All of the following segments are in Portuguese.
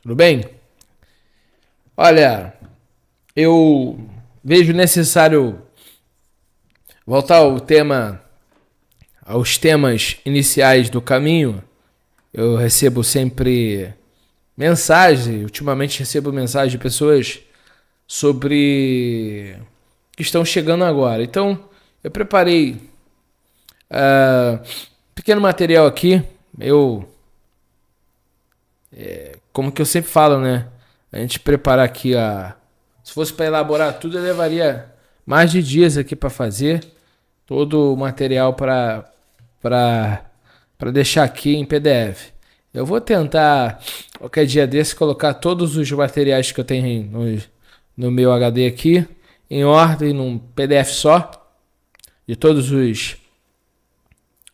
Tudo bem? Olha, eu vejo necessário voltar aos temas iniciais do caminho. Eu recebo sempre ultimamente recebo mensagens de pessoas sobre que estão chegando agora. Então, eu preparei um pequeno material aqui. Como que eu sempre falo, né? A gente preparar aqui se fosse para elaborar tudo, eu levaria mais de dias aqui para fazer todo o material para deixar aqui em PDF. Eu vou tentar, qualquer dia desse, colocar todos os materiais que eu tenho no meu HD aqui, em ordem, num PDF só, de todos os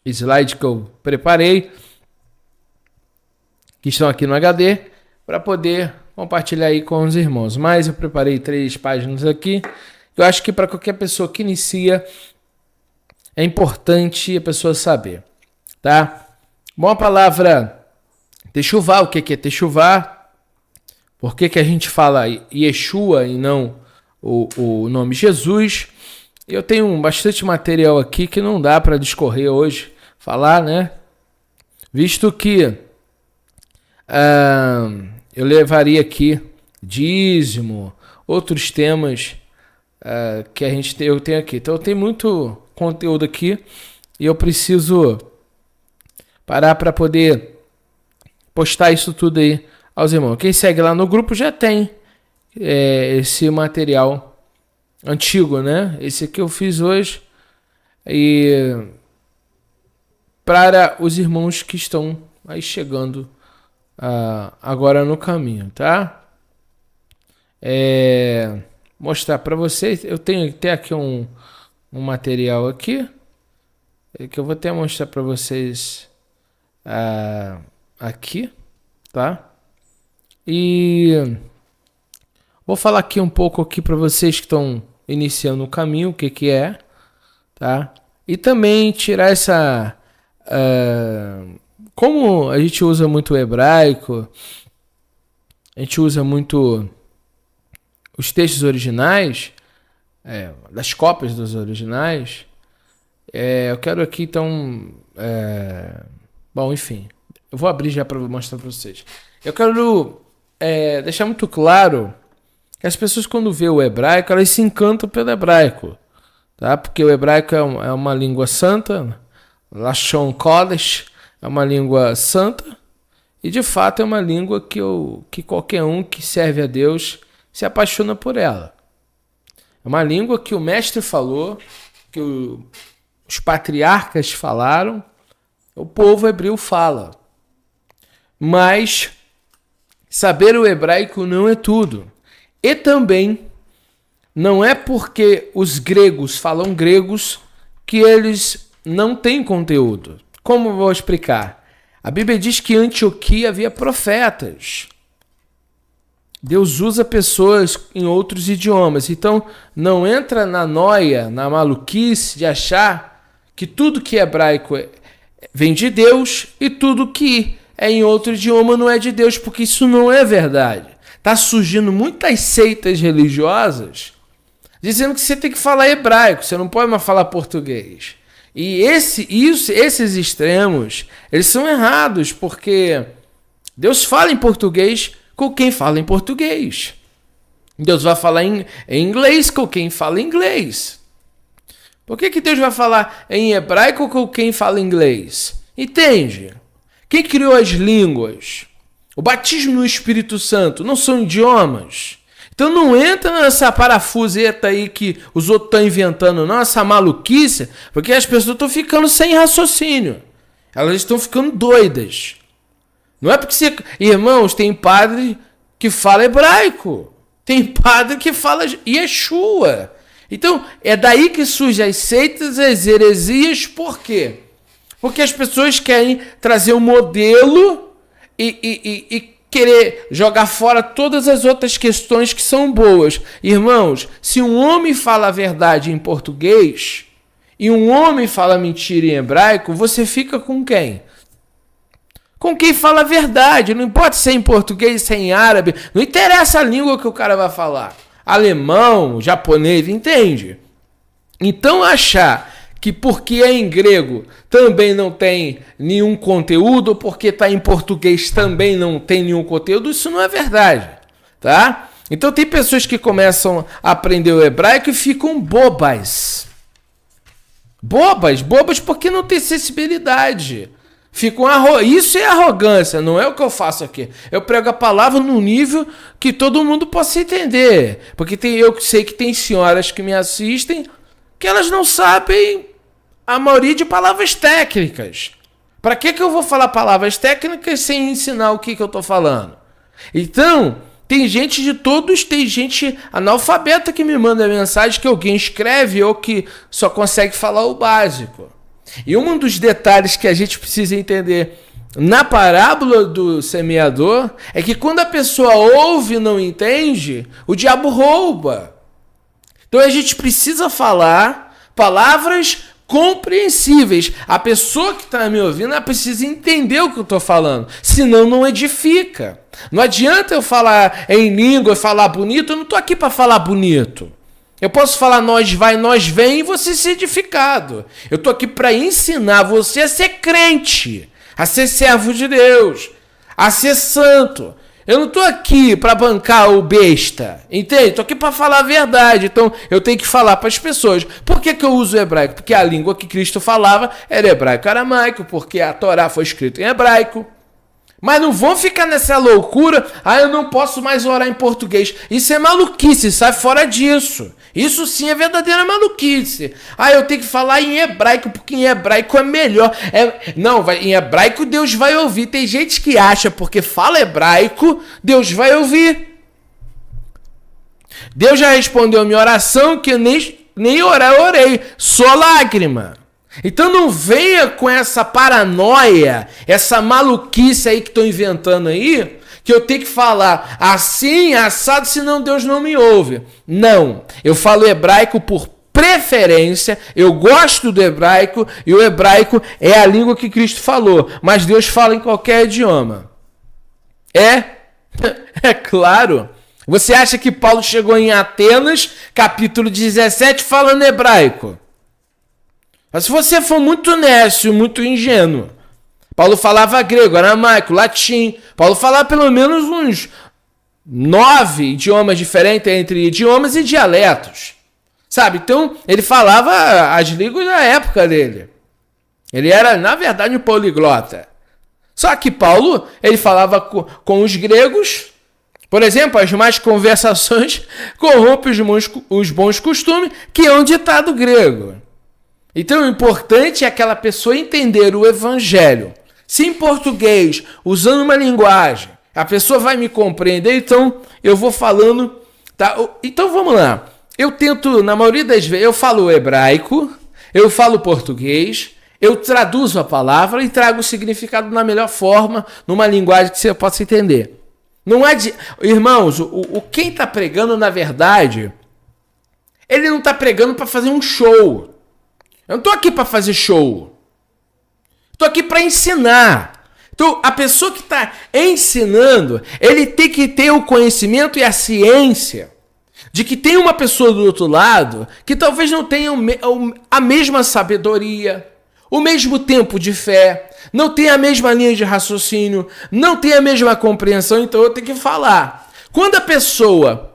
slides que eu preparei, que estão aqui no HD, para poder compartilhar aí com os irmãos. Mas eu preparei 3 páginas aqui, que eu acho que para qualquer pessoa que inicia, é importante a pessoa saber, tá? Bom, a palavra Techuvá, o que é Techuvá? Por que a gente fala Yeshua e não o nome Jesus? Eu tenho bastante material aqui que não dá para discorrer hoje, falar, né? Visto que eu levaria aqui dízimo, outros temas que eu tenho aqui. Então eu tenho muito conteúdo aqui e eu preciso parar para poder postar isso tudo aí aos irmãos. Quem segue lá no grupo já tem esse material antigo, né? Esse aqui eu fiz hoje. E para os irmãos que estão aí chegando agora no caminho, tá? Mostrar para vocês. Eu tenho até aqui um material aqui que eu vou até mostrar para vocês aqui, tá? E vou falar aqui um pouco aqui para vocês que estão iniciando o caminho, o que é, tá? E também tirar essa como a gente usa muito o hebraico, a gente usa muito os textos originais, das cópias dos originais. Eu quero aqui então, bom, enfim, eu vou abrir já para mostrar para vocês. Eu quero deixar muito claro que as pessoas, quando vê o hebraico, elas se encantam pelo hebraico, tá? Porque o hebraico é uma língua santa, Lashon Kodesh, é uma língua santa, e de fato é uma língua que qualquer um que serve a Deus se apaixona por ela. É uma língua que o mestre falou, que os patriarcas falaram, o povo hebreu fala. Mas saber o hebraico não é tudo. E também não é porque os gregos falam gregos que eles não têm conteúdo. Como eu vou explicar? A Bíblia diz que em Antioquia havia profetas. Deus usa pessoas em outros idiomas. Então, não entra na noia, na maluquice de achar que tudo que é hebraico vem de Deus e tudo que é em outro idioma não é de Deus, porque isso não é verdade. Está surgindo muitas seitas religiosas dizendo que você tem que falar hebraico, você não pode mais falar português. E esses extremos, eles são errados, porque Deus fala em português com quem fala em português. Deus vai falar em inglês com quem fala inglês. Por que Deus vai falar em hebraico com quem fala inglês? Entende? Quem criou as línguas? O batismo no Espírito Santo não são idiomas? Então não entra nessa parafuseta aí que os outros estão inventando, não, essa maluquice, porque as pessoas estão ficando sem raciocínio. Elas estão ficando doidas. Não é porque você... Irmãos, tem padre que fala hebraico. Tem padre que fala Yeshua. Então, é daí que surgem as seitas, as heresias. Por quê? Porque as pessoas querem trazer um modelo e querer jogar fora todas as outras questões que são boas. Irmãos, se um homem fala a verdade em português e um homem fala mentira em hebraico, você fica com quem? com quem fala a verdade. Não importa se é em português, se é em árabe, não interessa a língua que o cara vai falar. Alemão, japonês, entende? Então achar que porque é em grego também não tem nenhum conteúdo, porque está em português também não tem nenhum conteúdo, isso não é verdade, tá? Então tem pessoas que começam a aprender o hebraico e ficam bobas. Bobas porque não tem sensibilidade. Isso é arrogância, não é o que eu faço aqui. Eu prego a palavra num nível que todo mundo possa entender. Porque eu sei que tem senhoras que me assistem que elas não sabem a maioria de palavras técnicas. Para que eu vou falar palavras técnicas sem ensinar o que eu estou falando? Então, tem gente analfabeta que me manda mensagem que alguém escreve ou que só consegue falar o básico. E um dos detalhes que a gente precisa entender na parábola do semeador é que quando a pessoa ouve e não entende, o diabo rouba. Então a gente precisa falar palavras compreensíveis. A pessoa que está me ouvindo, ela precisa entender o que eu estou falando, senão não edifica. Não adianta eu falar em língua, falar bonito, eu não estou aqui para falar bonito. Eu posso falar nós vai, nós vem e você ser edificado. Eu estou aqui para ensinar você a ser crente, a ser servo de Deus, a ser santo. Eu não estou aqui para bancar o besta, entende? Estou aqui para falar a verdade, então eu tenho que falar para as pessoas. Por que eu uso o hebraico? Porque a língua que Cristo falava era hebraico-aramaico, porque a Torá foi escrita em hebraico. Mas não vão ficar nessa loucura, eu não posso mais orar em português. Isso é maluquice, sai fora disso. Isso sim é verdadeira maluquice. Eu tenho que falar em hebraico, porque em hebraico é melhor. Em hebraico Deus vai ouvir. Tem gente que acha, porque fala hebraico, Deus vai ouvir. Deus já respondeu minha oração, que eu nem orar eu orei, só lágrima. Então não venha com essa paranoia, essa maluquice aí que estou inventando aí, que eu tenho que falar assim, assado, senão Deus não me ouve. Não, eu falo hebraico por preferência, eu gosto do hebraico, e o hebraico é a língua que Cristo falou, mas Deus fala em qualquer idioma. É claro. Você acha que Paulo chegou em Atenas, capítulo 17, falando hebraico? Mas se você for muito nécio, muito ingênuo, Paulo falava grego, aramaico, latim. Paulo falava pelo menos uns 9 idiomas diferentes entre idiomas e dialetos. Sabe? Então, ele falava as línguas da época dele. Ele era, na verdade, um poliglota. Só que Paulo, ele falava com os gregos. Por exemplo, as más conversações corrompem os bons costumes, que é um ditado grego. Então, o importante é aquela pessoa entender o evangelho. Se em português, usando uma linguagem, a pessoa vai me compreender, então eu vou falando. Tá? Então, vamos lá. Eu tento, na maioria das vezes, eu falo hebraico, eu falo português, eu traduzo a palavra e trago o significado na melhor forma, numa linguagem que você possa entender. Não é de... Irmãos, quem está pregando, na verdade, ele não está pregando para fazer um show. Eu não estou aqui para fazer show. Estou aqui para ensinar. Então, a pessoa que está ensinando, ele tem que ter o conhecimento e a ciência de que tem uma pessoa do outro lado que talvez não tenha a mesma sabedoria, o mesmo tempo de fé, não tenha a mesma linha de raciocínio, não tenha a mesma compreensão, então eu tenho que falar. Quando a pessoa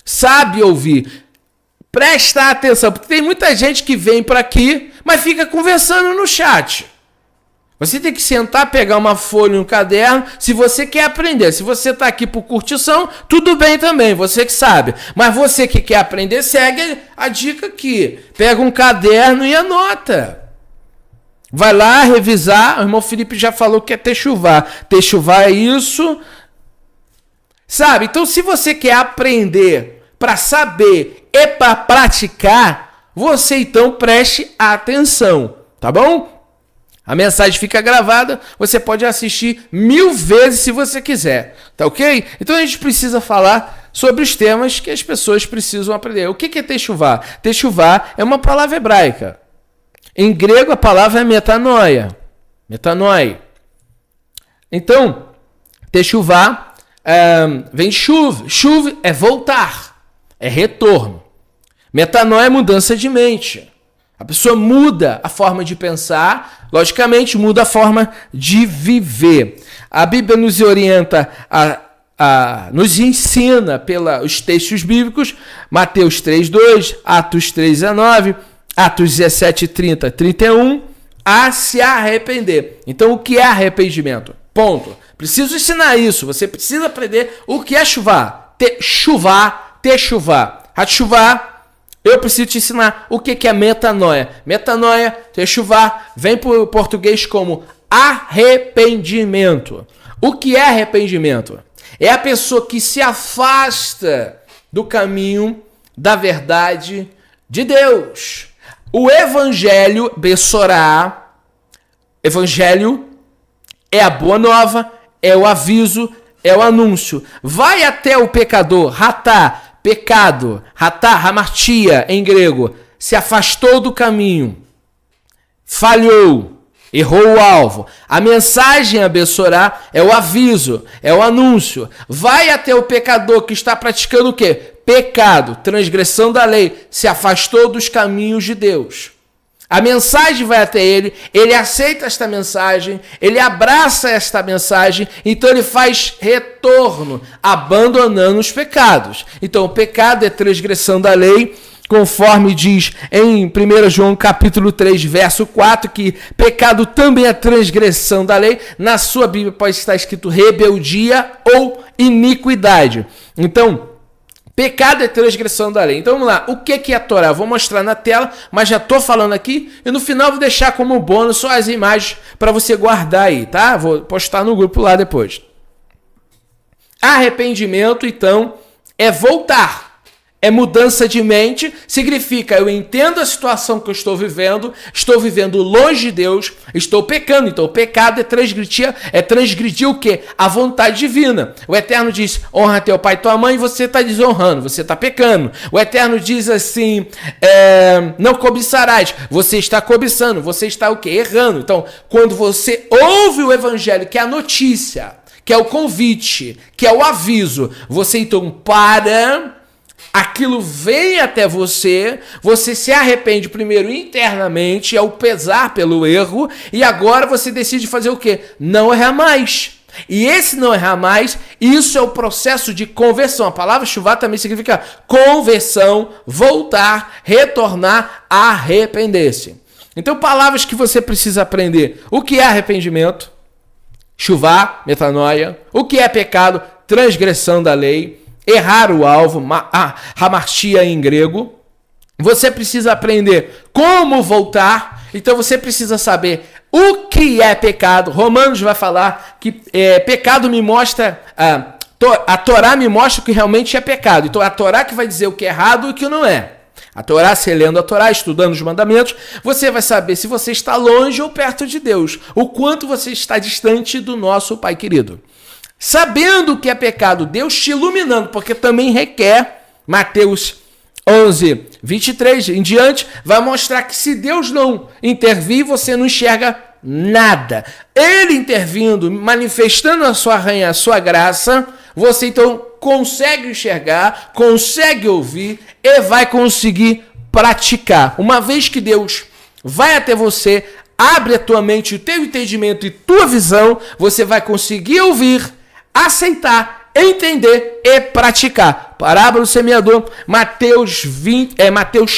sabe ouvir, presta atenção, porque tem muita gente que vem para aqui, mas fica conversando no chat. Você tem que sentar, pegar uma folha e um caderno, se você quer aprender. Se você está aqui por curtição, tudo bem também, você que sabe. Mas você que quer aprender, segue a dica aqui. Pega um caderno e anota. Vai lá revisar. O irmão Felipe já falou que é techuvá. Techuvá é isso. Sabe? Então, se você quer aprender para saber e para praticar, você então preste atenção, tá bom? A mensagem fica gravada, você pode assistir 1000 vezes se você quiser, tá ok? Então a gente precisa falar sobre os temas que as pessoas precisam aprender. O que é techuvá? Techuvá é uma palavra hebraica. Em grego a palavra é metanoia. Metanoi. Então, techuvá vem de chuva. Chuva é voltar, é retorno. Metanoia é mudança de mente. A pessoa muda a forma de pensar, logicamente muda a forma de viver. A Bíblia nos orienta nos ensina pelos textos bíblicos, Mateus 3:2, Atos 3:19, Atos 17:30, 31, a se arrepender. Então, o que é arrependimento? Ponto. Preciso ensinar isso. Você precisa aprender o que é chuvá. Techuvá. Hatchuvá. Eu preciso te ensinar o que é metanoia. Metanoia, techuvá, vem para o português como arrependimento. O que é arrependimento? É a pessoa que se afasta do caminho da verdade de Deus. O evangelho, Bessorá, evangelho é a boa nova, é o aviso, é o anúncio. Vai até o pecador, ratá, pecado, ratá, hamartia em grego, se afastou do caminho, falhou, errou o alvo. A mensagem a Bessorá é o aviso, é o anúncio. Vai até o pecador que está praticando o quê? Pecado, transgressão da lei, se afastou dos caminhos de Deus. A mensagem vai até ele aceita esta mensagem, ele abraça esta mensagem, então ele faz retorno, abandonando os pecados. Então o pecado é transgressão da lei, conforme diz em 1 João capítulo 3, verso 4, que pecado também é transgressão da lei. Na sua Bíblia pode estar escrito rebeldia ou iniquidade. Então, pecado é transgressão da lei. Então vamos lá, o que é a Torá? Vou mostrar na tela, mas já estou falando aqui e no final vou deixar como bônus só as imagens para você guardar aí, tá? Vou postar no grupo lá depois. Arrependimento, então, é voltar. É mudança de mente, significa eu entendo a situação que eu estou vivendo longe de Deus, estou pecando. Então o pecado é transgredir o quê? A vontade divina. O Eterno diz, honra teu pai e tua mãe, e você está desonrando, você está pecando. O Eterno diz assim, não cobiçarás, você está cobiçando, você está o quê? Errando. Então quando você ouve o evangelho, que é a notícia, que é o convite, que é o aviso, você então para... Aquilo vem até você se arrepende primeiro internamente, é o pesar pelo erro, e agora você decide fazer o quê? Não errar mais. E esse não errar mais, isso é o processo de conversão. A palavra chuvá também significa conversão, voltar, retornar, arrepender-se. Então, palavras que você precisa aprender. O que é arrependimento? Chuvá, metanoia. O que é pecado? Transgressão da lei. Errar o alvo, hamartia em grego. Você precisa aprender como voltar. Então você precisa saber o que é pecado. Romanos vai falar que pecado me mostra, a Torá me mostra o que realmente é pecado. Então a Torá que vai dizer o que é errado e o que não é. A Torá, você lendo a Torá, estudando os mandamentos, você vai saber se você está longe ou perto de Deus. O quanto você está distante do nosso Pai querido. Sabendo o que é pecado, Deus te iluminando, porque também requer, Mateus 11, 23 em diante, vai mostrar que se Deus não intervir, você não enxerga nada. Ele intervindo, manifestando a sua graça, você então consegue enxergar, consegue ouvir e vai conseguir praticar. Uma vez que Deus vai até você, abre a tua mente, o teu entendimento e tua visão, você vai conseguir ouvir, aceitar, entender e praticar. Parábola do semeador, Mateus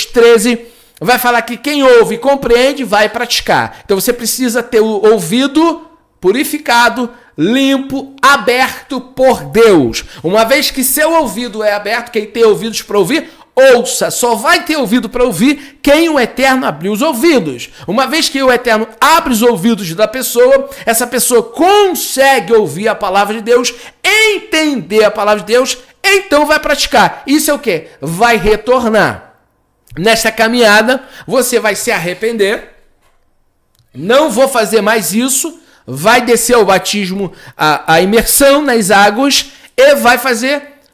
13, vai falar que quem ouve e compreende vai praticar. Então você precisa ter o ouvido purificado, limpo, aberto por Deus. Uma vez que seu ouvido é aberto, quem tem ouvidos para ouvir, ouça. Só vai ter ouvido para ouvir quem o Eterno abriu os ouvidos. Uma vez que o Eterno abre os ouvidos da pessoa, essa pessoa consegue ouvir a palavra de Deus, entender a palavra de Deus, então vai praticar. Isso é o quê? Vai retornar. Nessa caminhada, você vai se arrepender. Não vou fazer mais isso. Vai descer ao batismo, a imersão nas águas e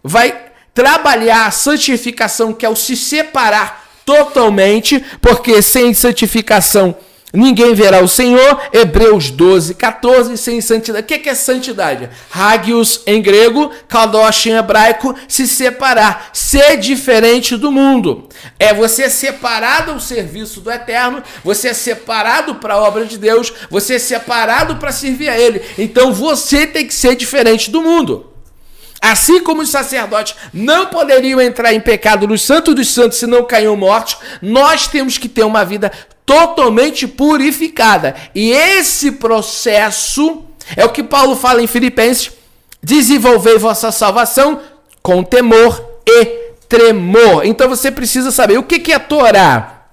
vai trabalhar a santificação, que é o se separar totalmente, porque sem santificação ninguém verá o Senhor. Hebreus 12, 14, sem santidade. O que é santidade? Hagios em grego, kadosh em hebraico, se separar, ser diferente do mundo. É você separado ao serviço do Eterno, você é separado para a obra de Deus, você é separado para servir a Ele. Então você tem que ser diferente do mundo. Assim como os sacerdotes não poderiam entrar em pecado no Santo dos Santos se não caíam mortos, nós temos que ter uma vida totalmente purificada. E esse processo é o que Paulo fala em Filipenses: desenvolvei vossa salvação com temor e tremor. Então você precisa saber o que é Torá.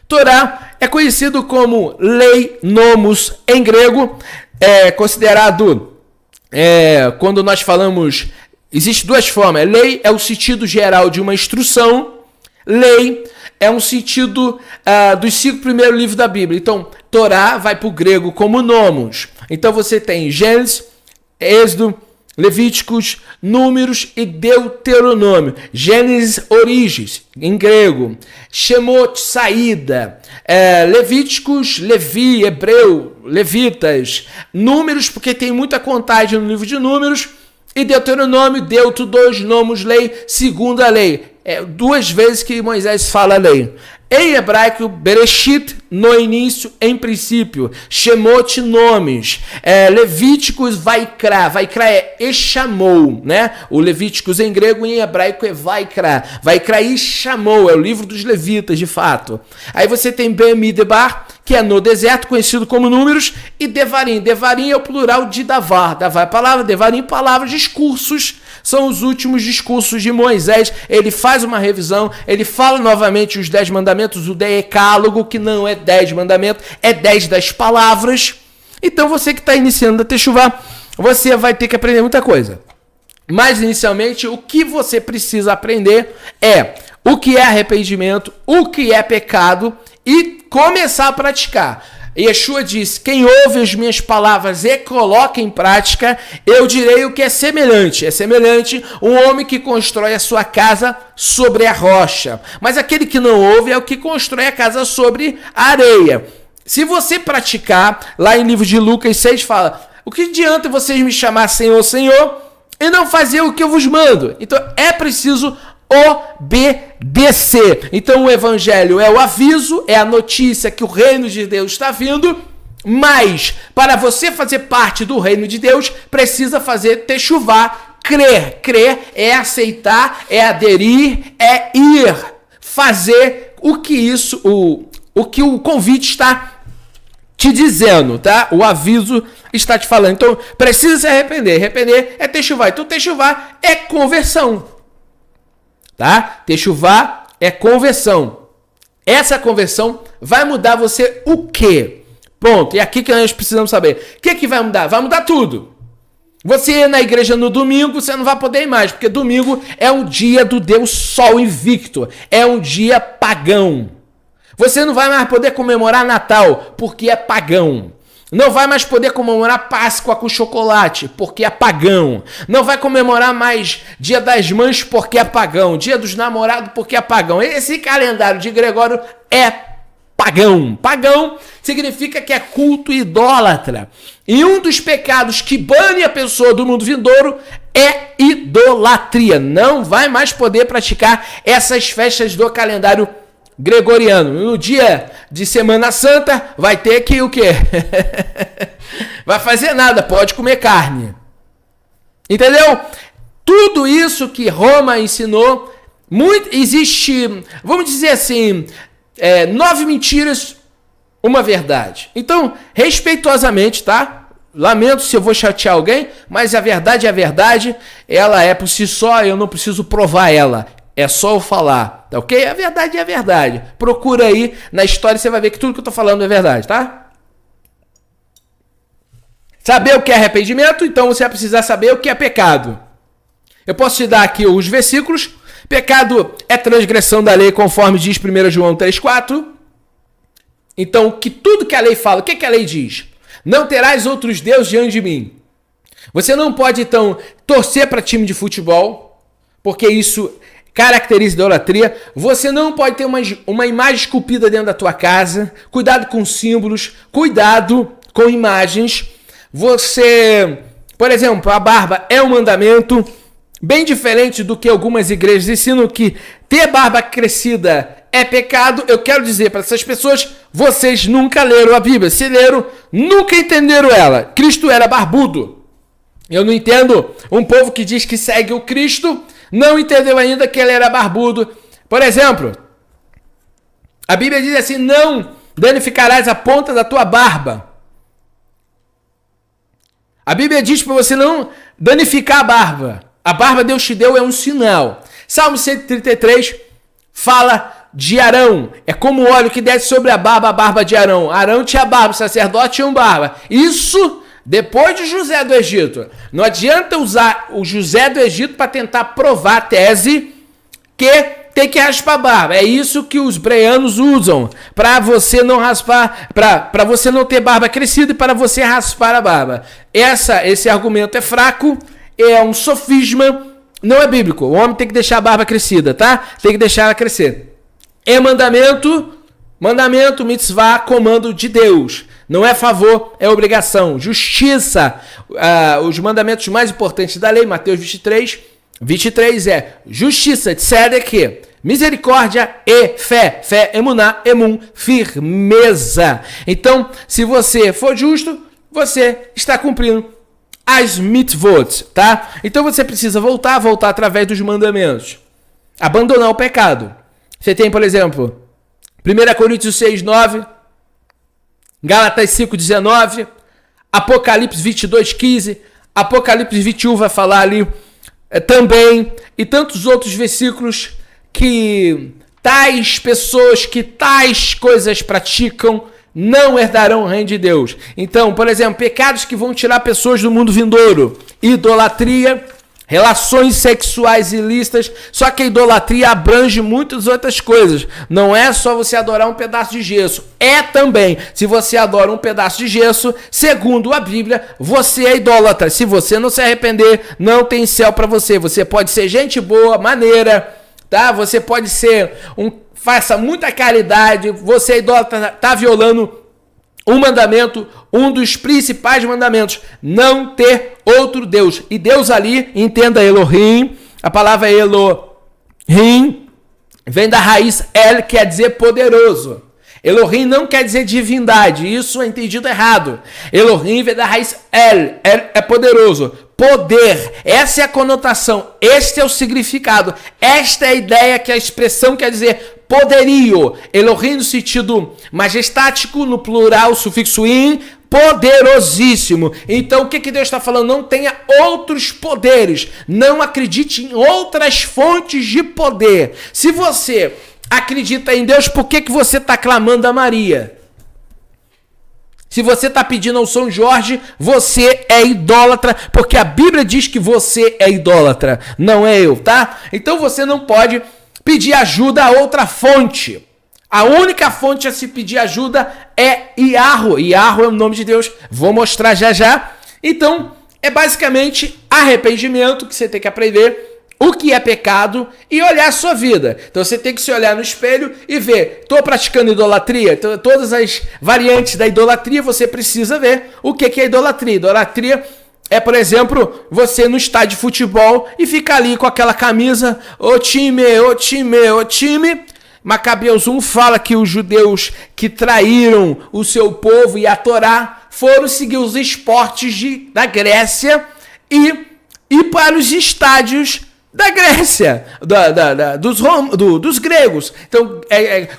Torá é conhecido como lei, nomos em grego, é considerado... quando nós falamos, existe duas formas. Lei é o sentido geral de uma instrução. Lei é um sentido dos 5 primeiros livros da Bíblia. Então, Torá vai para o grego como nomos. Então, você tem Gênesis, Êxodo, Levíticos, Números e Deuteronômio. Gênesis, origens, em grego. Shemot, saída. Levíticos, Levi, Hebreu, Levitas. Números, porque tem muita contagem no livro de Números. E Deuteronômio, Deuto, 2 nomos, lei, segunda lei. 2 vezes que Moisés fala lei. Em hebraico, Bereshit, no início, em princípio. Shemot, nomes. Levíticos, Vaikra. Vaikra é Eshamou, né? O Levíticos em grego e em hebraico é Vaikra. Vaikra e Eshamou, é o livro dos levitas, de fato. Aí você tem Bemidebar, que é no deserto, conhecido como Números, e Devarim. Devarim é o plural de Davar. Davar é palavra, Devarim, palavra, discursos. São os últimos discursos de Moisés. Ele faz uma revisão, ele fala novamente os 10 mandamentos, o decálogo, que não é 10 mandamentos, é 10 das palavras. Então você que está iniciando a Techuvá, você vai ter que aprender muita coisa. Mas inicialmente o que você precisa aprender é o que é arrependimento, o que é pecado e começar a praticar. Yeshua disse: quem ouve as minhas palavras e coloca em prática, eu direi o que é semelhante. É semelhante um homem que constrói a sua casa sobre a rocha. Mas aquele que não ouve é o que constrói a casa sobre a areia. Se você praticar, lá em livro de Lucas 6 fala: o que adianta vocês me chamar Senhor, Senhor, e não fazer o que eu vos mando? Então é preciso obedecer. Então o evangelho é o aviso, é a notícia que o reino de Deus está vindo, mas para você fazer parte do reino de Deus, precisa fazer techuvá, crer. Crer é aceitar, é aderir, é ir, fazer o que o que o convite está te dizendo, tá? O aviso está te falando. Então precisa se arrepender. Arrepender é techuvá. Então techuvá é conversão. Tá? Techuvá é conversão. Essa conversão vai mudar você o quê? Ponto. E aqui que nós precisamos saber. O que vai mudar? Vai mudar tudo. Você ir na igreja no domingo, você não vai poder ir mais, porque domingo é um dia do Deus Sol invicto. É um dia pagão. Você não vai mais poder comemorar Natal, porque é pagão. Não vai mais poder comemorar Páscoa com chocolate, porque é pagão. Não vai comemorar mais Dia das Mães, porque é pagão. Dia dos Namorados, porque é pagão. Esse calendário de Gregório é pagão. Pagão significa que é culto idólatra. E um dos pecados que bane a pessoa do mundo vindouro é idolatria. Não vai mais poder praticar essas festas do calendário gregoriano. No dia de Semana Santa vai ter que o quê? Vai fazer nada, pode comer carne. Entendeu? Tudo isso que Roma ensinou, existe, vamos dizer assim, 9 mentiras, uma verdade. Então, respeitosamente, tá? Lamento se eu vou chatear alguém, mas a verdade é a verdade, ela é por si só, eu não preciso provar ela. É só eu falar, tá ok? A verdade é a verdade. Procura aí na história e você vai ver que tudo que eu tô falando é verdade, tá? Saber o que é arrependimento, então você vai precisar saber o que é pecado. Eu posso te dar aqui os versículos. Pecado é transgressão da lei, conforme diz 1 João 3,4. Então, que tudo que a lei fala, o que a lei diz? Não terás outros deuses diante de mim. Você não pode, então, torcer para time de futebol, porque isso caracteriza idolatria. Você não pode ter uma imagem esculpida dentro da tua casa. Cuidado com símbolos, cuidado com imagens. Você, por exemplo, a barba é um mandamento bem diferente do que algumas igrejas ensinam, que ter barba crescida é pecado. Eu quero dizer para essas pessoas, vocês nunca leram a Bíblia. Se leram, nunca entenderam ela. Cristo era barbudo. Eu não entendo um povo que diz que segue o Cristo, não entendeu ainda que ele era barbudo. Por exemplo, a Bíblia diz assim, não danificarás a ponta da tua barba. A Bíblia diz para você não danificar a barba. A barba Deus te deu é um sinal. Salmo 133 fala de Arão. É como o óleo que desce sobre a barba de Arão. Arão tinha barba, o sacerdote tinha barba. Isso depois de José do Egito. Não adianta usar o José do Egito para tentar provar a tese que tem que raspar a barba. É isso que os breanos usam, para você não raspar, para você não ter barba crescida e para você raspar a barba. Esse argumento é fraco, é um sofisma, não é bíblico. O homem tem que deixar a barba crescida, tá? Tem que deixar ela crescer. É mandamento, mitzvah, comando de Deus. Não é favor, é obrigação. Justiça, os mandamentos mais importantes da lei, Mateus 23 é justiça, tzedek, misericórdia e fé. Fé, emuná, emum, firmeza. Então, se você for justo, você está cumprindo as mitzvot, tá? Então você precisa voltar através dos mandamentos. Abandonar o pecado. Você tem, por exemplo, 1 Coríntios 6:9, Gálatas 5:19, Apocalipse 22:15, Apocalipse 21 vai falar ali também, e tantos outros versículos que tais pessoas que tais coisas praticam não herdarão o reino de Deus. Então, por exemplo, pecados que vão tirar pessoas do mundo vindouro: idolatria, relações sexuais ilícitas. Só que a idolatria abrange muitas outras coisas. Não é só você adorar um pedaço de gesso. É também, se você adora um pedaço de gesso, segundo a Bíblia, você é idólatra. Se você não se arrepender, não tem céu para você. Você pode ser gente boa, maneira, tá? Você pode ser faça muita caridade. Você é idólatra, tá violando um mandamento, um dos principais mandamentos: não ter outro Deus. E Deus ali, entenda Elohim, a palavra Elohim vem da raiz El, quer dizer poderoso. Elohim não quer dizer divindade, isso é entendido errado. Elohim vem da raiz El é poderoso. Poder, essa é a conotação, este é o significado, esta é a ideia, que a expressão quer dizer poderio. Elohim no sentido majestático, no plural, o sufixo in, poderosíssimo. Então o que Deus está falando? Não tenha outros poderes, não acredite em outras fontes de poder. Se você acredita em Deus, por que você está clamando a Maria? Se você está pedindo ao São Jorge, você é idólatra, porque a Bíblia diz que você é idólatra, não é eu, tá? Então você não pode pedir ajuda a outra fonte. A única fonte a se pedir ajuda é Yahweh. Yahweh é o nome de Deus, vou mostrar já já. Então, é basicamente arrependimento, que você tem que aprender o que é pecado e olhar a sua vida. Então você tem que se olhar no espelho e ver: estou praticando idolatria? Então, todas as variantes da idolatria você precisa ver o que é idolatria. Idolatria é, por exemplo, você no estádio de futebol e ficar ali com aquela camisa: ô time. Macabeus 1 fala que os judeus que traíram o seu povo e a Torá foram seguir os esportes da Grécia e ir para os estádios da Grécia, dos gregos. Então,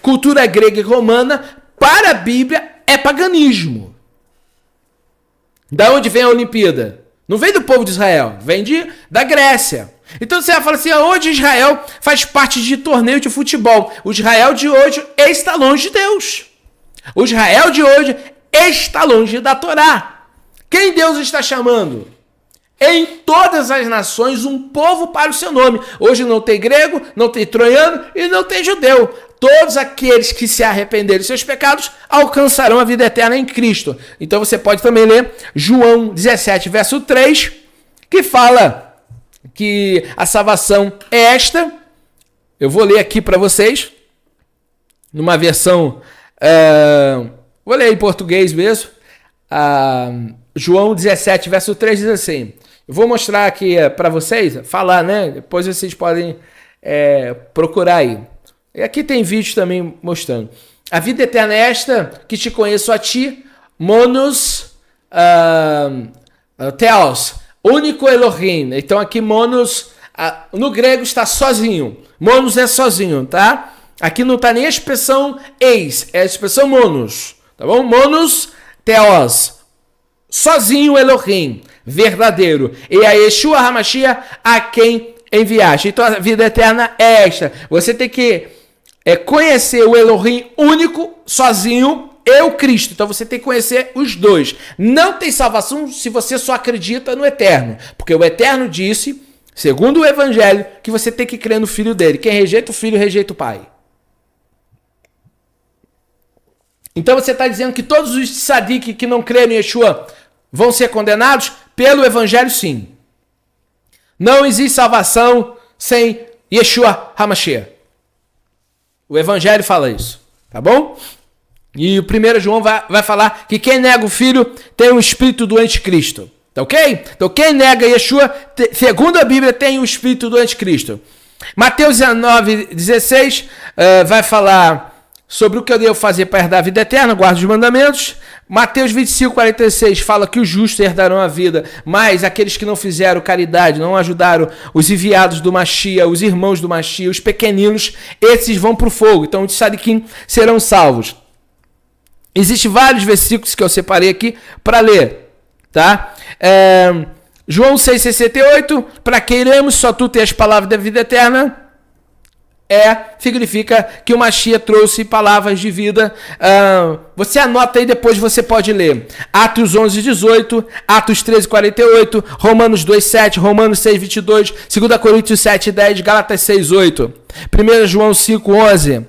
cultura grega e romana, para a Bíblia, é paganismo. Da onde vem a Olimpíada? Não vem do povo de Israel, vem da Grécia. Então você vai falar assim: hoje Israel faz parte de torneio de futebol. O Israel de hoje está longe de Deus. O Israel de hoje está longe da Torá. Quem Deus está chamando? Em todas as nações, um povo para o seu nome. Hoje não tem grego, não tem troiano e não tem judeu. Todos aqueles que se arrependerem de seus pecados alcançarão a vida eterna em Cristo. Então você pode também ler João 17, verso 3, que fala que a salvação é esta: Eu vou ler aqui para vocês, numa versão, vou ler em português mesmo, João 17, verso 3 diz assim, eu vou mostrar aqui para vocês, falar, né? Depois vocês podem procurar aí. E aqui tem vídeo também mostrando. A vida eterna é esta, que te conheço a ti, monos, theos, único Elohim. Então aqui monos, no grego está sozinho. Monos é sozinho, tá? Aqui não está nem a expressão eis, é a expressão monos, tá bom? Monos, theos, sozinho Elohim, verdadeiro. E a Yeshua HaMashiach, a quem enviaste. Então a vida eterna é esta. Você tem que conhecer o Elohim único, sozinho, e o Cristo. Então você tem que conhecer os dois. Não tem salvação se você só acredita no Eterno. Porque o Eterno disse, segundo o Evangelho, que você tem que crer no Filho dele. Quem rejeita o Filho, rejeita o Pai. Então você está dizendo que todos os tzadik que não creem em Yeshua vão ser condenados? Pelo Evangelho, sim. Não existe salvação sem Yeshua HaMashiach. O Evangelho fala isso, tá bom? E o 1 João vai falar que quem nega o Filho tem o espírito do anticristo, tá ok? Então quem nega Yeshua, segundo a Bíblia, tem o espírito do anticristo. Mateus 19, 16 vai falar sobre o que eu devo fazer para herdar a vida eterna, guarda os mandamentos. Mateus 25, 46 fala que os justos herdarão a vida, mas aqueles que não fizeram caridade, não ajudaram os enviados do Mashiach, os irmãos do Mashiach, os pequeninos, esses vão para o fogo. Então os tzadikim serão salvos. Existem vários versículos que eu separei aqui para ler, tá? João 6,68, para que iremos, só tu tens as palavras da vida eterna, significa que o Mashiach trouxe palavras de vida. Você anota aí, depois você pode ler. Atos 11:18, Atos 13:48, Romanos 2:7, Romanos 6:22, 2 Coríntios 7:10, Gálatas 6:8, 1 João 5:11,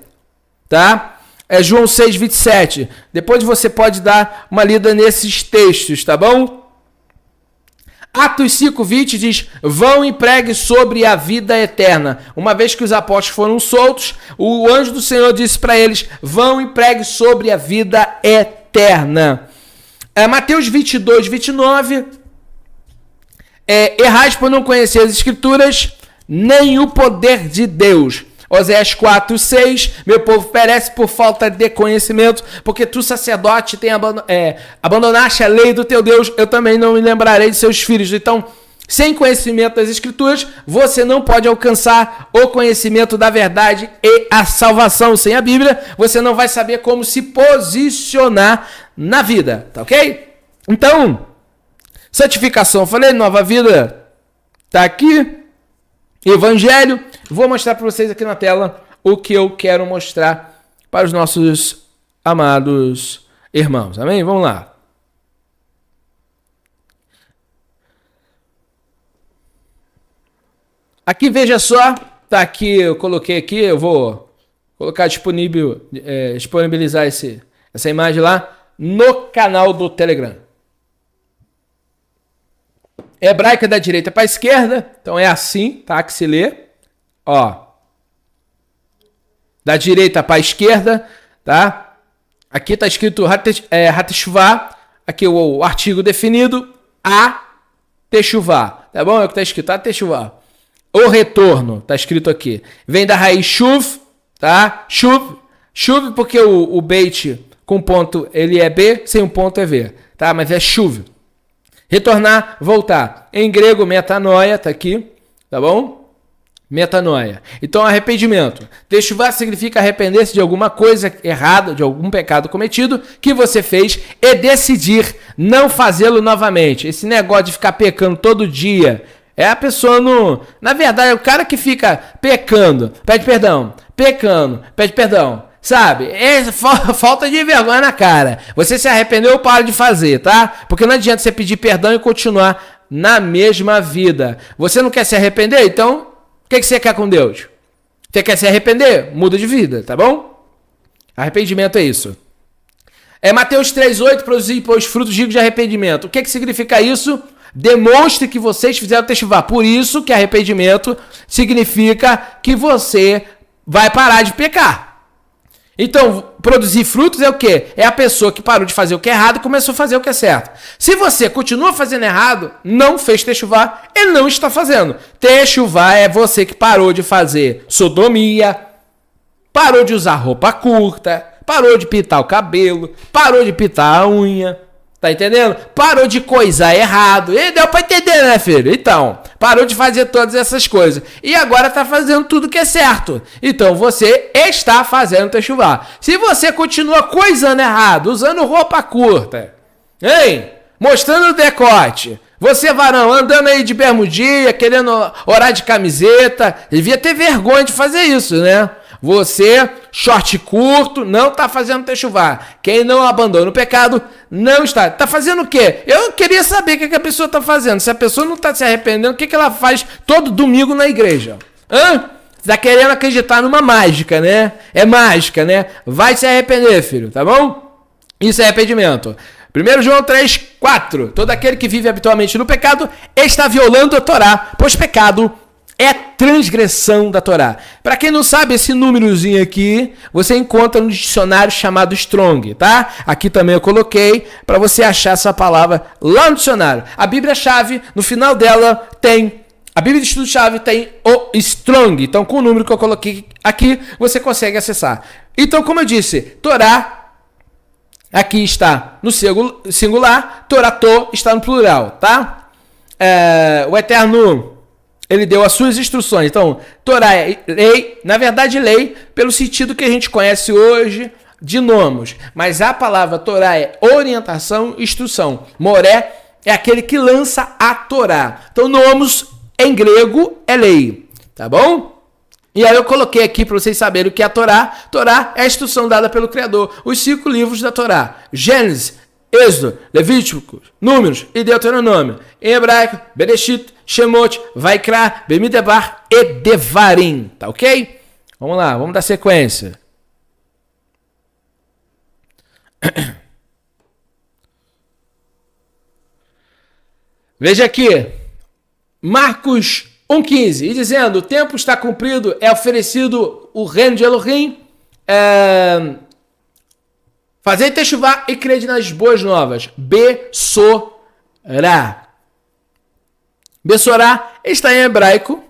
tá? João 6:27. Depois você pode dar uma lida nesses textos, tá bom? Atos 5:20 diz, vão e pregue sobre a vida eterna. Uma vez que os apóstolos foram soltos, o anjo do Senhor disse para eles, vão e pregue sobre a vida eterna. Mateus 22:29, errais por não conhecer as escrituras, nem o poder de Deus. Oséias 4:6, meu povo perece por falta de conhecimento, porque tu, sacerdote, abandonaste a lei do teu Deus, eu também não me lembrarei de seus filhos. Então, sem conhecimento das escrituras, você não pode alcançar o conhecimento da verdade e a salvação. Sem a Bíblia, você não vai saber como se posicionar na vida, tá ok? Então, santificação, falei, nova vida, tá aqui. Evangelho, vou mostrar para vocês aqui na tela o que eu quero mostrar para os nossos amados irmãos, amém? Vamos lá. Aqui, veja só, tá aqui, eu coloquei aqui, eu vou colocar disponibilizar essa imagem lá no canal do Telegram. Hebraica da direita para a esquerda, então é assim, tá? Que se lê, ó. Da direita para a esquerda, tá? Aqui tá escrito Hateshuvah, aqui o artigo definido, a Teshuvah, tá bom? É o que tá escrito, a Teshuvah. O retorno, tá escrito aqui. Vem da raiz Shuv, tá? Shuv porque o beit com ponto ele é B, sem um ponto é V, tá? Mas é Shuv. Retornar, voltar. Em grego, metanoia, tá aqui, tá bom? Metanoia. Então, arrependimento. Teshuvah significa arrepender-se de alguma coisa errada, de algum pecado cometido que você fez e decidir não fazê-lo novamente. Esse negócio de ficar pecando todo dia, a pessoa no... Na verdade, é o cara que fica pecando, pede perdão, pecando, pede perdão. Sabe? É falta de vergonha na cara. Você se arrependeu, para de fazer, tá? Porque não adianta você pedir perdão e continuar na mesma vida. Você não quer se arrepender? Então, o que você quer com Deus? Você quer se arrepender? Muda de vida, tá bom? Arrependimento é isso. Mateus 3:8, produzir os frutos dignos de arrependimento. O que significa isso? Demonstre que vocês fizeram teshuvah. Por isso que arrependimento significa que você vai parar de pecar. Então, produzir frutos é o quê? É a pessoa que parou de fazer o que é errado e começou a fazer o que é certo. Se você continua fazendo errado, não fez techuvá, ele não está fazendo. Techuvá é você que parou de fazer sodomia, parou de usar roupa curta, parou de pintar o cabelo, parou de pintar a unha, tá entendendo? Parou de coisar errado. E deu pra entender, né, filho? Então, parou de fazer todas essas coisas. E agora tá fazendo tudo que é certo. Então, você está fazendo techuvá. Se você continua coisando errado, usando roupa curta, hein? Mostrando o decote. Você, varão, andando aí de bermudinha, querendo orar de camiseta, devia ter vergonha de fazer isso, né? Você, short curto, não está fazendo techuvá. Quem não abandona o pecado, não está. Está fazendo o quê? Eu queria saber o que a pessoa está fazendo. Se a pessoa não está se arrependendo, o que ela faz todo domingo na igreja? Está querendo acreditar numa mágica, né? É mágica, né? Vai se arrepender, filho, tá bom? Isso é arrependimento. 1 João 3,4. Todo aquele que vive habitualmente no pecado está violando a Torá, pois pecado é transgressão da Torá. Para quem não sabe, esse númerozinho aqui, você encontra no dicionário chamado Strong, tá? Aqui também eu coloquei para você achar essa palavra lá no dicionário. A Bíblia-chave, no final dela, tem... A Bíblia de Estudo-chave tem o Strong. Então, com o número que eu coloquei aqui, você consegue acessar. Então, como eu disse, Torá, aqui está no singular, Toratô está no plural, tá? O Eterno... Ele deu as suas instruções. Então, Torá é lei, na verdade lei, pelo sentido que a gente conhece hoje de nomos. Mas a palavra Torá é orientação, instrução. Moré é aquele que lança a Torá. Então, nomos em grego é lei, tá bom? E aí eu coloquei aqui para vocês saberem o que é a Torá. Torá é a instrução dada pelo Criador. Os 5 livros da Torá. Gênesis, Êxodo, Levítico, Números e Deuteronômio. Em hebraico, Bereshit, Shemot, Vaikra, Bemidebar e Devarim. Tá ok? Vamos lá, vamos dar sequência. Veja aqui. Marcos 1,15. E dizendo, o tempo está cumprido, é oferecido o reino de Elohim. Fazei techuvá e crede nas boas novas. Bessorá. Bessorá está em hebraico.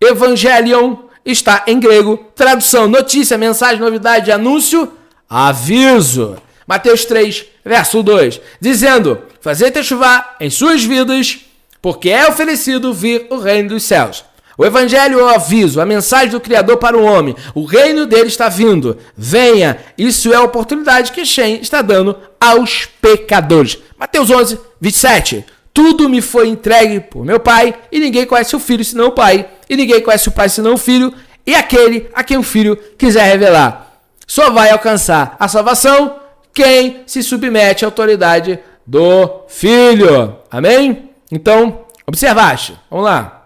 Evangelion está em grego. Tradução, notícia, mensagem, novidade, anúncio, aviso. Mateus 3, verso 2. Dizendo, fazei techuvá em suas vidas, porque é oferecido vir o reino dos céus. O evangelho é o aviso, a mensagem do Criador para o homem. O reino dele está vindo. Venha. Isso é a oportunidade que Shem está dando aos pecadores. Mateus 11, 27. Tudo me foi entregue por meu Pai, e ninguém conhece o Filho senão o Pai, e ninguém conhece o Pai senão o Filho, e aquele a quem o Filho quiser revelar. Só vai alcançar a salvação quem se submete à autoridade do Filho. Amém? Então, observaste. Vamos lá.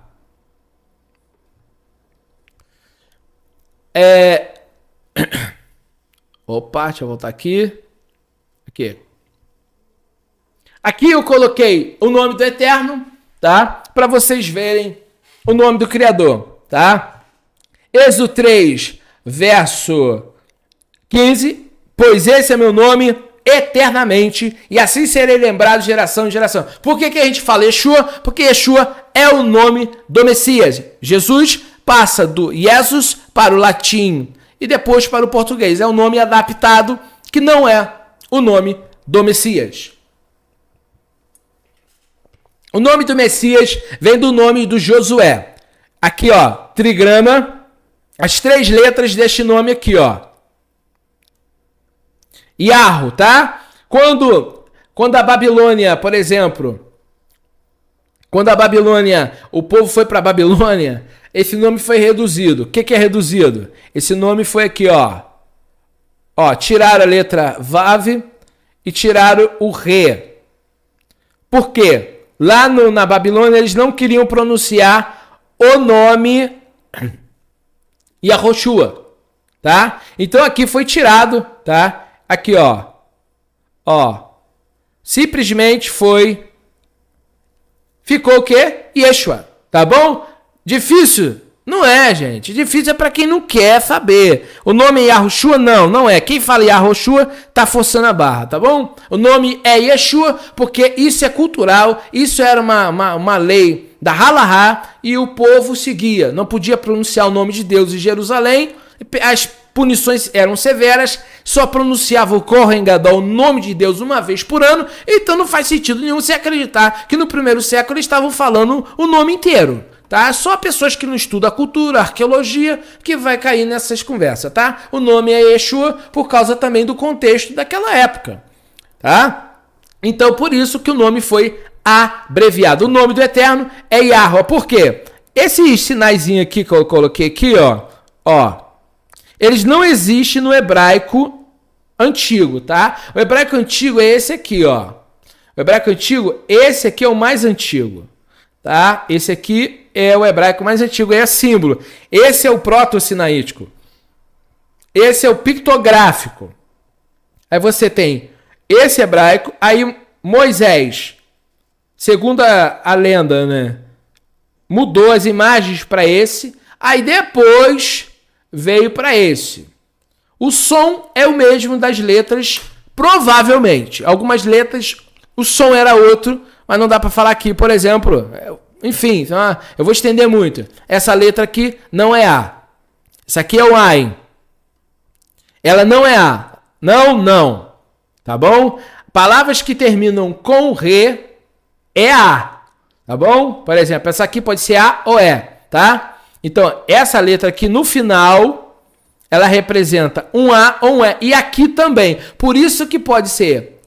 Opa, deixa eu voltar aqui. Aqui eu coloquei o nome do Eterno, tá? Para vocês verem o nome do Criador, tá? Êxodo 3, verso 15. Pois esse é meu nome eternamente, e assim serei lembrado de geração em geração. Por que a gente fala Yeshua? Porque Yeshua é o nome do Messias. Jesus passa do Jesus para o latim e depois para o português. É um nome adaptado que não é o nome do Messias. O nome do Messias vem do nome do Josué. Aqui, ó, trigrama, as 3 letras deste nome aqui, ó. Yarro, tá? Quando a Babilônia, por exemplo, o povo foi para a Babilônia, esse nome foi reduzido. O que é reduzido? Esse nome foi aqui, ó. Ó, tiraram a letra Vav e tiraram o Re. Por quê? Lá na Babilônia eles não queriam pronunciar o nome Yahoshua, tá? Então aqui foi tirado, tá? Aqui, ó. Ó. Simplesmente ficou o quê? Yeshua, tá bom? Difícil Não é, gente. Difícil é para quem não quer saber. O nome é Yahushua? Não é. Quem fala Yahushua tá forçando a barra, tá bom? O nome é Yeshua porque isso é cultural, isso era uma lei da Halahá e o povo seguia. Não podia pronunciar o nome de Deus em Jerusalém, as punições eram severas, só pronunciava o Kohen Gadol, o nome de Deus, uma vez por ano, então não faz sentido nenhum se acreditar que no primeiro século eles estavam falando o nome inteiro. Tá? Só pessoas que não estudam a cultura, a arqueologia, que vai cair nessas conversas, tá? O nome é Yeshua por causa também do contexto daquela época, tá? Então, por isso que o nome foi abreviado. O nome do Eterno é Yahweh. Por quê? Esses sinaizinhos aqui que eu coloquei aqui, ó, eles não existem no hebraico antigo, tá? O hebraico antigo é esse aqui, ó. O hebraico antigo, esse aqui é o mais antigo. Tá? Esse aqui é o hebraico mais antigo, é símbolo. Esse é o proto-sinaítico. Esse é o pictográfico. Aí você tem esse hebraico, aí Moisés, segundo a lenda, né, mudou as imagens para esse, aí depois veio para esse. O som é o mesmo das letras, provavelmente. Algumas letras, o som era outro, mas não dá para falar aqui, por exemplo, enfim, eu vou estender muito. Essa letra aqui não é A. Essa aqui é o Ain. Ela não é A. Não. Tá bom? Palavras que terminam com Re é A. Tá bom? Por exemplo, essa aqui pode ser A ou E, tá? Então, essa letra aqui no final, ela representa um A ou um E. E aqui também. Por isso que pode ser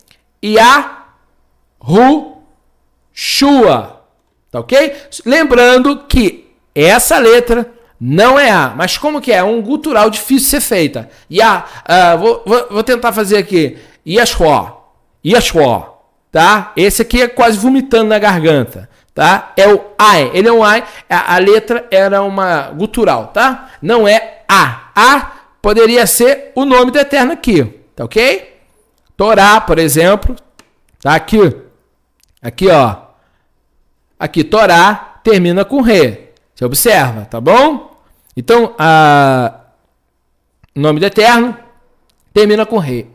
Shua, tá ok? Lembrando que essa letra não é A, mas como que é? É um gutural difícil de ser feita. Vou tentar fazer aqui. Yeshua, tá? Esse aqui é quase vomitando na garganta, tá? É o Ai, ele é um Ai, a letra era uma gutural, tá? Não é A. A poderia ser o nome do Eterno aqui, tá ok? Torá, por exemplo, tá aqui. Aqui, ó. Aqui, Torá termina com Re. Você observa, tá bom? Então, o nome do Eterno termina com Re.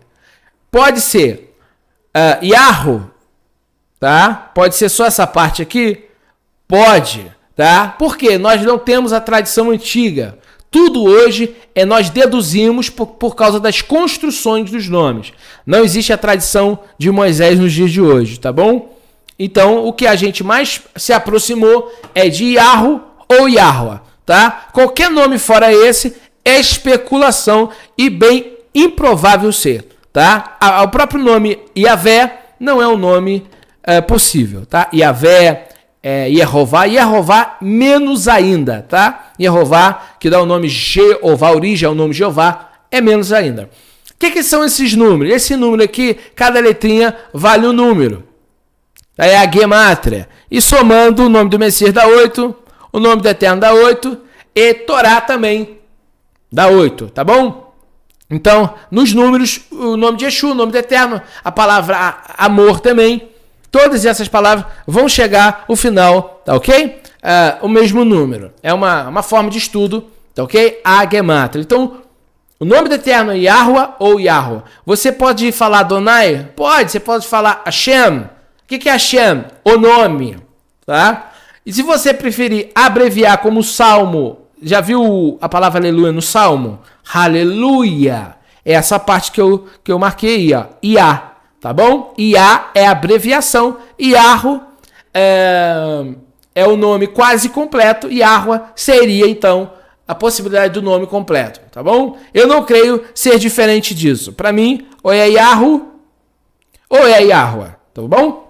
Pode ser Yahu, tá? Pode ser só essa parte aqui? Pode, tá? Porque nós não temos a tradição antiga. Tudo hoje nós deduzimos por causa das construções dos nomes. Não existe a tradição de Moisés nos dias de hoje, tá bom? Então, o que a gente mais se aproximou é de Yahu ou Yahweh, tá? Qualquer nome fora esse é especulação e bem improvável ser, tá? O próprio nome Yahvé não é um nome possível, tá? Yahvé, Yehová menos ainda, tá? Yehová, que dá o nome Jeová, origem ao nome Jeová, é menos ainda. O que são esses números? Esse número aqui, cada letrinha vale um número. É a Gemátria. E somando, o nome do Messias dá 8, o nome do Eterno dá 8, e Torá também dá 8, tá bom? Então, nos números, o nome de Yeshua, o nome do Eterno, a palavra amor também, todas essas palavras vão chegar ao final, tá ok? O mesmo número. É uma forma de estudo, tá ok? A Gemátria. Então, o nome do Eterno é Yahweh ou Yahweh. Você pode falar Adonai? Pode. Você pode falar Hashem. O que é Hashem? O nome, tá? E se você preferir abreviar como Salmo, já viu a palavra aleluia no Salmo? Aleluia. É essa parte que eu marquei aí, ó. Iá, tá bom? Iá é a abreviação. Yahu é o nome quase completo. Yahweh seria, então, a possibilidade do nome completo, tá bom? Eu não creio ser diferente disso. Para mim, ou é Yahu ou é Yahweh, tá bom?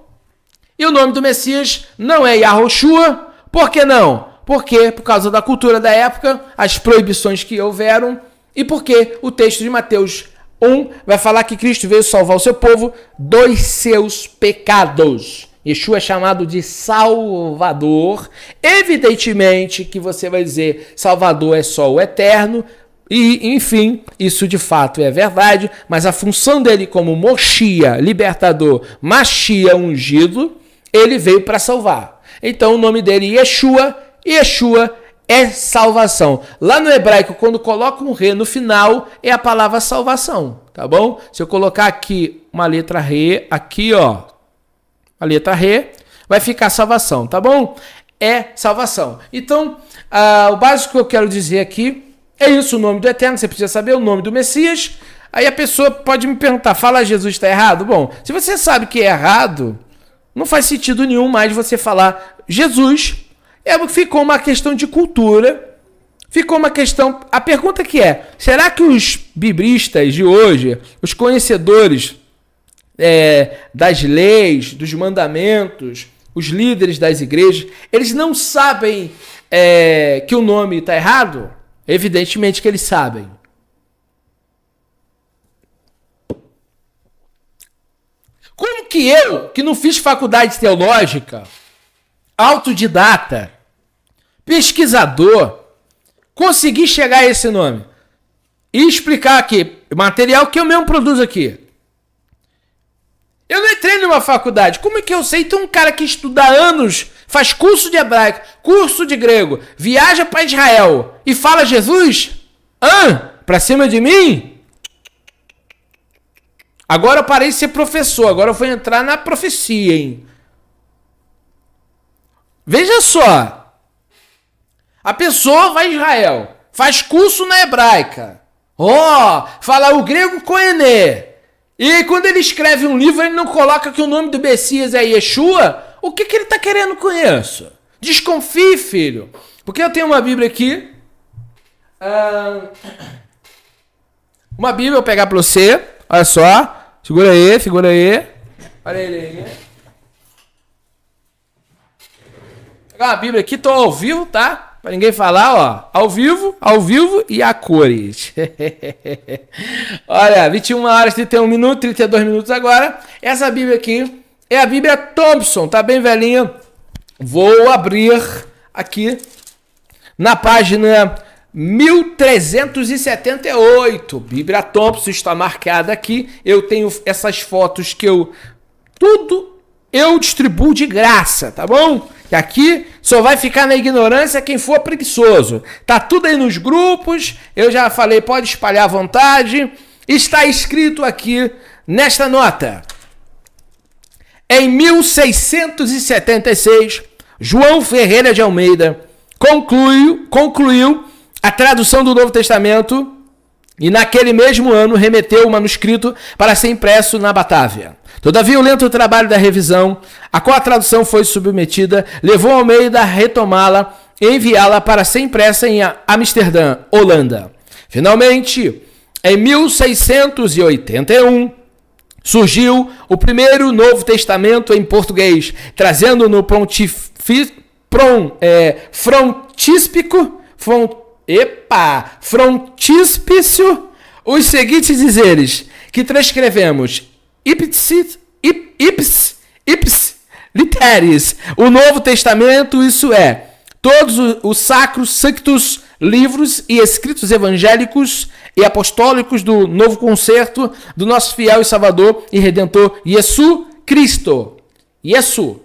E o nome do Messias não é Yahushua. Por que não? Porque, por causa da cultura da época, as proibições que houveram, e porque o texto de Mateus 1 vai falar que Cristo veio salvar o seu povo dos seus pecados. Yeshua é chamado de Salvador. Evidentemente que você vai dizer Salvador é só o Eterno, e, enfim, isso de fato é verdade, mas a função dele como Moshia, libertador, Mashia ungido, ele veio para salvar. Então o nome dele é Yeshua. Yeshua é salvação. Lá no hebraico, quando coloca um re no final, é a palavra salvação, tá bom? Se eu colocar aqui uma letra re, aqui ó, a letra re, vai ficar salvação, tá bom? É salvação. Então, o básico que eu quero dizer aqui é isso, o nome do Eterno, você precisa saber o nome do Messias. Aí a pessoa pode me perguntar, fala Jesus está errado? Bom, se você sabe que é errado, não faz sentido nenhum mais você falar Jesus. Ficou uma questão de cultura, ficou uma questão... A pergunta que é, será que os biblistas de hoje, os conhecedores das leis, dos mandamentos, os líderes das igrejas, eles não sabem que o nome está errado? Evidentemente que eles sabem. Como que eu, que não fiz faculdade teológica, autodidata, pesquisador, consegui chegar a esse nome? E explicar aqui, material que eu mesmo produzo aqui. Eu não entrei numa faculdade. Como é que eu sei? Tem um cara que estuda há anos, faz curso de hebraico, curso de grego, viaja para Israel e fala Jesus? Pra cima de mim? Agora eu parei de ser professor, agora eu vou entrar na profecia, hein? Veja só. A pessoa vai a Israel, faz curso na hebraica. Fala o grego koené. E quando ele escreve um livro, ele não coloca que o nome do Messias é Yeshua. O que ele está querendo com isso? Desconfie, filho. Porque eu tenho uma Bíblia aqui. Uma Bíblia, eu vou pegar para você. Olha só. Segura aí. Olha ele aí. Vou pegar uma Bíblia aqui, tô ao vivo, tá? Pra ninguém falar, ó. Ao vivo e a cores. Olha, 21 horas, 31 minutos, 32 minutos agora. Essa Bíblia aqui é a Bíblia Thompson, tá bem velhinha. Vou abrir aqui na página 1378. Bíblia Thompson está marcada aqui. Eu tenho essas fotos que eu distribuo de graça, tá bom? Que aqui só vai ficar na ignorância quem for preguiçoso. Tá tudo aí nos grupos. Eu já falei, pode espalhar à vontade. Está escrito aqui nesta nota. Em 1676, João Ferreira de Almeida concluiu a tradução do Novo Testamento e naquele mesmo ano remeteu o manuscrito para ser impresso na Batávia. Todavia, o lento trabalho da revisão, a qual a tradução foi submetida, levou Almeida a retomá-la e enviá-la para ser impressa em Amsterdã, Holanda. Finalmente, em 1681, surgiu o primeiro Novo Testamento em português, trazendo no frontíspice os seguintes dizeres, que transcrevemos ipsis literis, o Novo Testamento, isso é, todos os sacros sanctus livros e escritos evangélicos e apostólicos do novo concerto do nosso fiel e salvador e redentor Jesus Cristo. Yesu,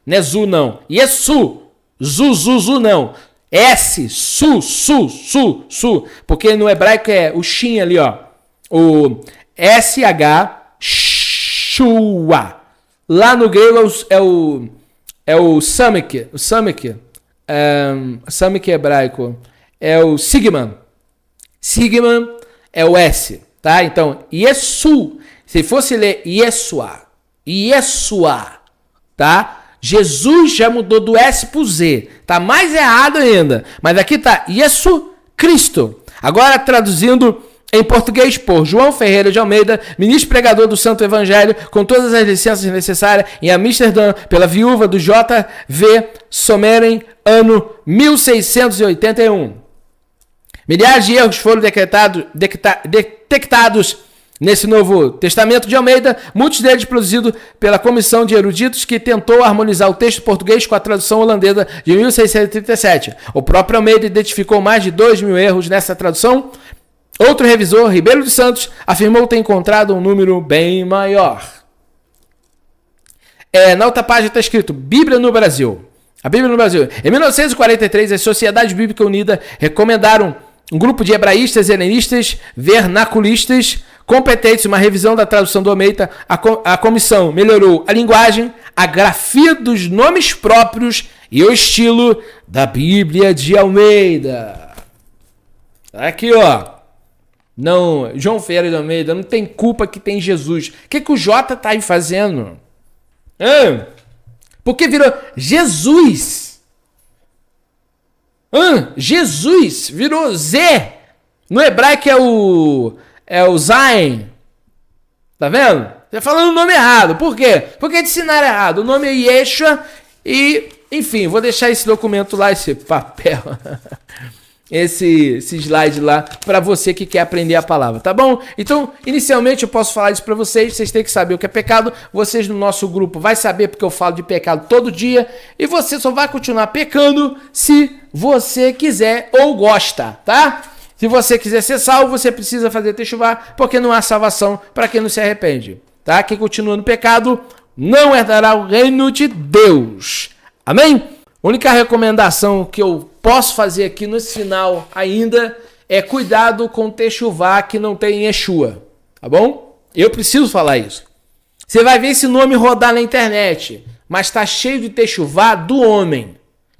não é Zu não, Yesu, Zuzuzu não, S, su, porque no hebraico é o shin ali, ó, o SH, shua. Lá no grego é o samek, samek hebraico, é o sigman é o S, tá? Então, Yesu, se fosse ler Yeshua, tá? Jesus já mudou do S pro Z, tá mais errado ainda, mas aqui tá Jesus Cristo. Agora traduzindo em português por João Ferreira de Almeida, ministro pregador do Santo Evangelho, com todas as licenças necessárias, em Amsterdã, pela viúva do J.V. Sommeren, ano 1681. Milhares de erros foram detectados nesse Novo Testamento de Almeida, muitos deles produzidos pela comissão de eruditos que tentou harmonizar o texto português com a tradução holandesa de 1637. O próprio Almeida identificou mais de 2.000 erros nessa tradução. Outro revisor, Ribeiro dos Santos, afirmou ter encontrado um número bem maior. Na outra página está escrito Bíblia no Brasil. A Bíblia no Brasil. Em 1943, a Sociedade Bíblica Unida recomendaram um grupo de hebraístas, helenistas, vernaculistas, competentes, uma revisão da tradução do Almeida. A comissão melhorou a linguagem, a grafia dos nomes próprios e o estilo da Bíblia de Almeida. Aqui, ó. Não, João Ferreira de Almeida, não tem culpa que tem Jesus. O que o Jota tá aí fazendo? Porque virou Jesus. Jesus virou Zé. No hebraico é o Zayn. Tá vendo? Tá falando o nome errado. Por quê? Porque ensinaram errado. O nome é Yeshua e, enfim, vou deixar esse documento lá, esse papel, esse slide lá, para você que quer aprender a palavra, tá bom? Então, inicialmente eu posso falar isso para vocês têm que saber o que é pecado. Vocês no nosso grupo vai saber porque eu falo de pecado todo dia e você só vai continuar pecando se você quiser ou gosta, tá? Se você quiser ser salvo, você precisa fazer techuvá, porque não há salvação para quem não se arrepende, tá? Quem continua no pecado não herdará o reino de Deus. Amém? A única recomendação que eu posso fazer aqui nesse final ainda é cuidado com o techuvá que não tem Yeshua, tá bom? Eu preciso falar isso. Você vai ver esse nome rodar na internet, mas está cheio de techuvá do homem.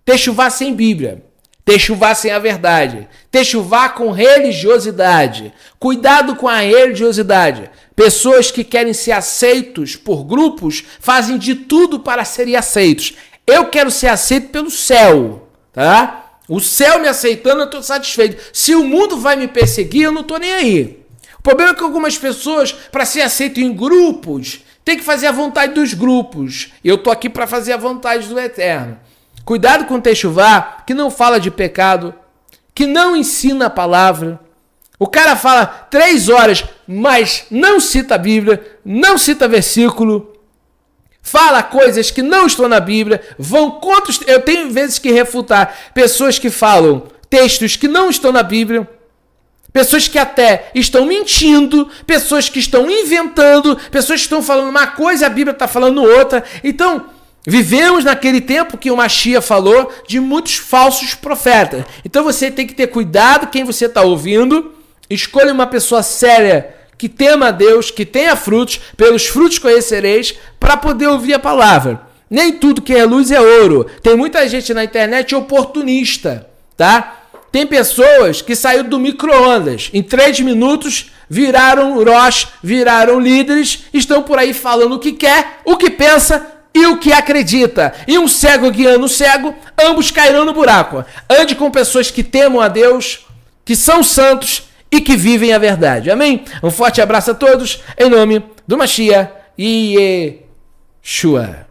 Techuvá sem Bíblia. Techuvá sem a verdade. Techuvá com religiosidade. Cuidado com a religiosidade. Pessoas que querem ser aceitos por grupos fazem de tudo para serem aceitos. Eu quero ser aceito pelo céu, tá? O céu me aceitando, eu estou satisfeito. Se o mundo vai me perseguir, eu não estou nem aí. O problema é que algumas pessoas, para ser aceito em grupos, tem que fazer a vontade dos grupos. Eu estou aqui para fazer a vontade do Eterno. Cuidado com o techuvá, que não fala de pecado, que não ensina a palavra. O cara fala 3 horas, mas não cita a Bíblia, não cita versículo, fala coisas que não estão na Bíblia, vão contra... Eu tenho vezes que refutar pessoas que falam textos que não estão na Bíblia, pessoas que até estão mentindo, pessoas que estão inventando, pessoas que estão falando uma coisa e a Bíblia está falando outra. Então, vivemos naquele tempo que o Mashiach falou de muitos falsos profetas. Então você tem que ter cuidado quem você está ouvindo. Escolha uma pessoa séria, que tema a Deus, que tenha frutos, pelos frutos conhecereis, para poder ouvir a palavra. Nem tudo que é luz é ouro. Tem muita gente na internet oportunista, tá? Tem pessoas que saíram do micro-ondas. Em 3 minutos viraram Rosh, viraram líderes, estão por aí falando o que quer, o que pensa e o que acredita. E um cego guiando o cego, ambos cairão no buraco. Ande com pessoas que temam a Deus, que são santos e que vivem a verdade. Amém? Um forte abraço a todos, em nome do Mashiach e Yeshua.